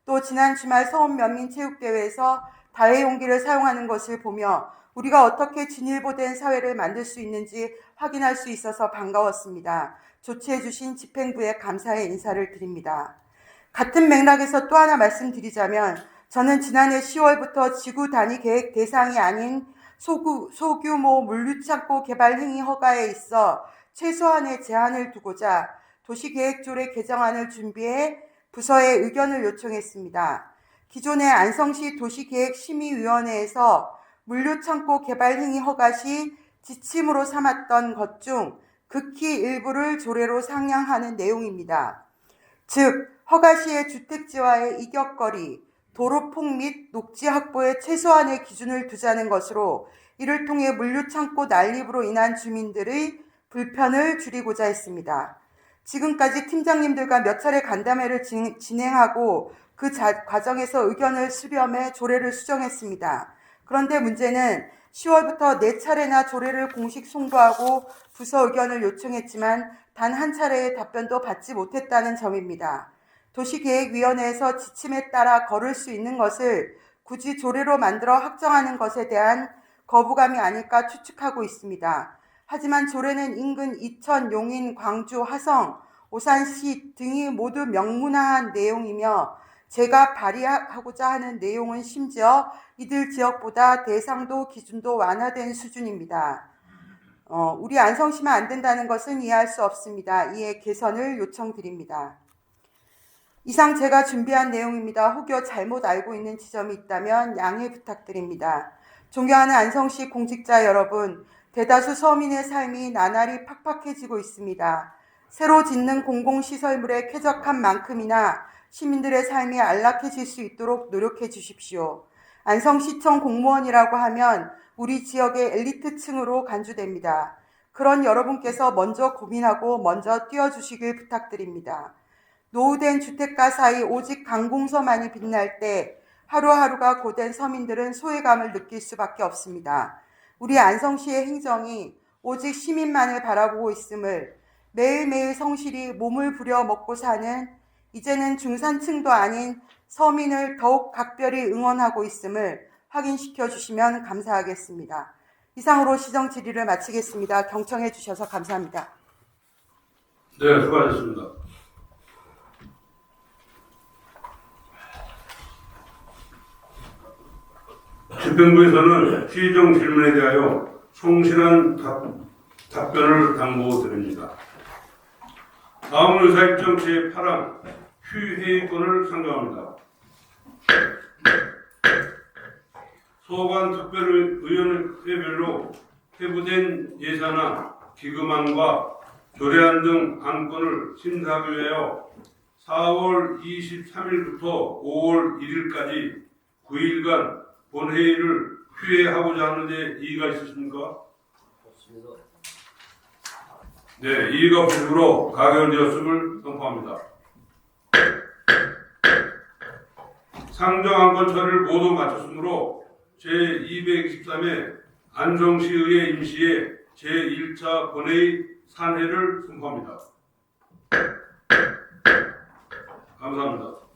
또 지난 주말 서울면민체육대회에서 다회용기를 사용하는 것을 보며 우리가 어떻게 진일보된 사회를 만들 수 있는지 확인할 수 있어서 반가웠습니다. 조치해 주신 집행부에 감사의 인사를 드립니다. 같은 맥락에서 또 하나 말씀드리자면 저는 지난해 10월부터 지구 단위 계획 대상이 아닌 소규모 물류창고 개발 행위 허가에 있어 최소한의 제한을 두고자 도시계획조례 개정안을 준비해 부서에 의견을 요청했습니다. 기존의 안성시 도시계획심의위원회에서 물류창고 개발 행위 허가 시 지침으로 삼았던 것 중 극히 일부를 조례로 상향하는 내용입니다. 즉, 허가 시의 주택지와의 이격거리, 도로폭 및 녹지 확보에 최소한의 기준을 두자는 것으로 이를 통해 물류창고 난립으로 인한 주민들의 불편을 줄이고자 했습니다. 지금까지 팀장님들과 몇 차례 간담회를 진행하고 그 과정에서 의견을 수렴해 조례를 수정했습니다. 그런데 문제는 10월부터 4차례나 조례를 공식 송부하고 부서 의견을 요청했지만 단 한 차례의 답변도 받지 못했다는 점입니다. 도시계획위원회에서 지침에 따라 걸을 수 있는 것을 굳이 조례로 만들어 확정하는 것에 대한 거부감이 아닐까 추측하고 있습니다. 하지만 조례는 인근 이천, 용인, 광주, 화성, 오산시 등이 모두 명문화한 내용이며 제가 발의하고자 하는 내용은 심지어 이들 지역보다 대상도 기준도 완화된 수준입니다. 우리 안성시만 안 된다는 것은 이해할 수 없습니다. 이에 개선을 요청드립니다. 이상 제가 준비한 내용입니다. 혹여 잘못 알고 있는 지점이 있다면 양해 부탁드립니다. 존경하는 안성시 공직자 여러분, 대다수 서민의 삶이 나날이 팍팍해지고 있습니다. 새로 짓는 공공시설물의 쾌적한 만큼이나 시민들의 삶이 안락해질 수 있도록 노력해 주십시오. 안성시청 공무원이라고 하면 우리 지역의 엘리트층으로 간주됩니다. 그런 여러분께서 먼저 고민하고 먼저 뛰어주시길 부탁드립니다. 노후된 주택가 사이 오직 관공서만이 빛날 때 하루하루가 고된 서민들은 소외감을 느낄 수밖에 없습니다. 우리 안성시의 행정이 오직 시민만을 바라보고 있음을, 매일매일 성실히 몸을 부려 먹고 사는 이제는 중산층도 아닌 서민을 더욱 각별히 응원하고 있음을 확인시켜 주시면 감사하겠습니다. 이상으로 시정 질의를 마치겠습니다. 경청해 주셔서 감사합니다. 네, 수고하셨습니다. 집행부에서는 시정 질문에 대하여 성실한 답변을 당부드립니다. 다음 의사일정 제8항 휴회의권을 상정합니다. 소관 특별의원회별로 회부된 예산안, 기금안과 조례안 등 안건을 심사하기 위하여 4월 23일부터 5월 1일까지 9일간 본회의를 휴회하고자 하는데 이의가 있으십니까? 네, 이의가 없으므로 가결되었음을 선포합니다. 상정 안건 처리를 모두 마쳤으므로 제223회 안성시의회 임시회 제1차 본회의 산회를 선포합니다. 감사합니다.